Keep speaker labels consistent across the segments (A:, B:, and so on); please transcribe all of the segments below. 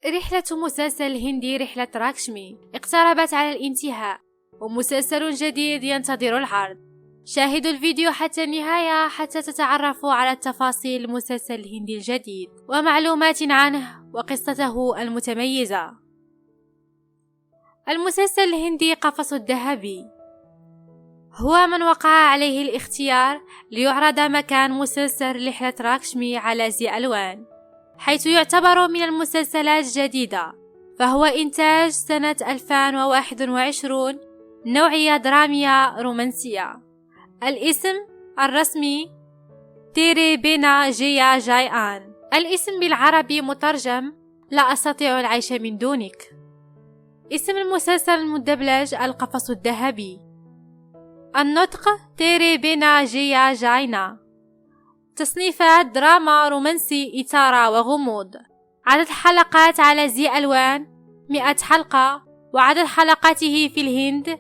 A: رحلة مسلسل هندي رحلة راكشمي اقتربت على الانتهاء، ومسلسل جديد ينتظر العرض. شاهدوا الفيديو حتى النهاية حتى تتعرفوا على تفاصيل المسلسل الهندي الجديد ومعلومات عنه وقصته المتميزة. المسلسل الهندي قفص الذهبي هو من وقع عليه الاختيار ليعرض مكان مسلسل رحلة راكشمي على زي ألوان، حيث يعتبر من المسلسلات الجديدة، فهو إنتاج سنة 2021، نوعية درامية رومانسية. الاسم الرسمي تيري بينا جيا جاي آن، الاسم بالعربي مترجم لا أستطيع العيش من دونك. اسم المسلسل المدبلج القفص الذهبي. النطق تيري بينا جيا جاينا. تصنيفات دراما، رومانسي، إثارة وغموض. عدد حلقات على زي ألوان 100 حلقة، وعدد حلقاته في الهند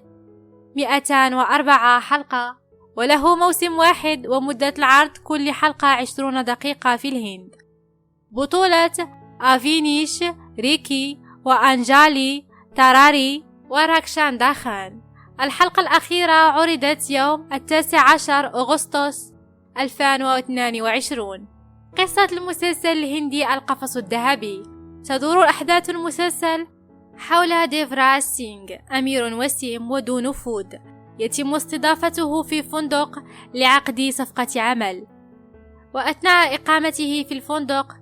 A: 204 حلقة، وله موسم واحد، ومدة العرض كل حلقة 20 دقيقة في الهند. بطولة أفينيش ريكي وأنجالي تاراري وراكشان داخان. الحلقة الأخيرة عرضت يوم 19 أغسطس 2022. قصة المسلسل الهندي القفص الذهبي. تدور أحداث المسلسل حول ديفراج سينغ، أمير وسيم وذو نفوذ، يتم استضافته في فندق لعقد صفقة عمل، وأثناء إقامته في الفندق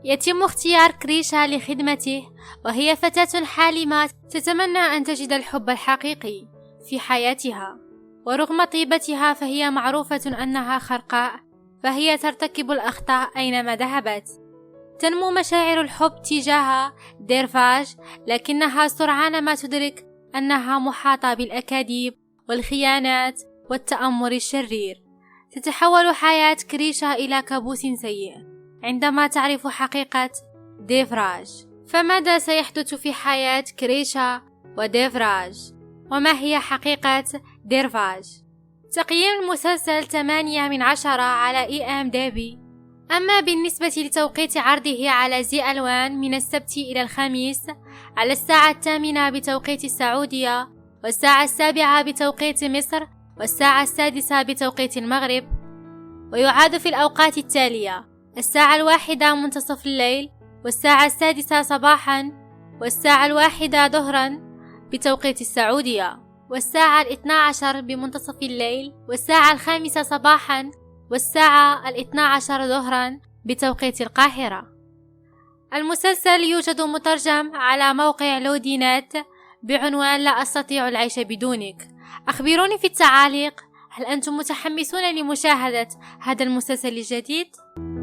A: يتم اختيار كريشا لخدمته، وهي فتاة حالمة تتمنى أن تجد الحب الحقيقي في حياتها، ورغم طيبتها فهي معروفة أنها خرقاء، فهي ترتكب الأخطاء أينما ذهبت. تنمو مشاعر الحب تجاه ديرفاج، لكنها سرعان ما تدرك أنها محاطة بالأكاذيب والخيانات والتأمر الشرير. تتحول حياة كريشا إلى كابوس سيء عندما تعرف حقيقة ديفراج. فماذا سيحدث في حياة كريشا وديفراج؟ وما هي حقيقة ديرفاج؟ تقييم المسلسل 8/10 على IMDb. أما بالنسبة لتوقيت عرضه على زي ألوان، من السبت إلى الخميس على الساعة 8 بتوقيت السعودية، والساعة 7 بتوقيت مصر، والساعة 6 بتوقيت المغرب. ويعاد في الأوقات التالية: الساعة 1 منتصف الليل، والساعة 6 صباحا، والساعة 1 ظهرا بتوقيت السعودية، والساعة 12 بمنتصف الليل، والساعة 5 صباحا، والساعة 12 ظهرا بتوقيت القاهرة. المسلسل يوجد مترجم على موقع لودينات بعنوان لا أستطيع العيش بدونك. أخبروني في التعاليق، هل أنتم متحمسون لمشاهدة هذا المسلسل الجديد؟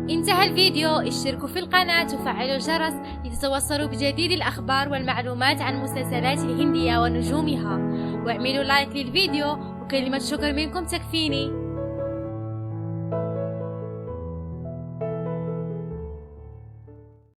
A: انتهى الفيديو، اشتركوا في القناة وفعلوا الجرس لتتوصلوا بجديد الأخبار والمعلومات عن المسلسلات الهندية ونجومها، واعملوا لايك للفيديو، وكلمة شكر منكم تكفيني.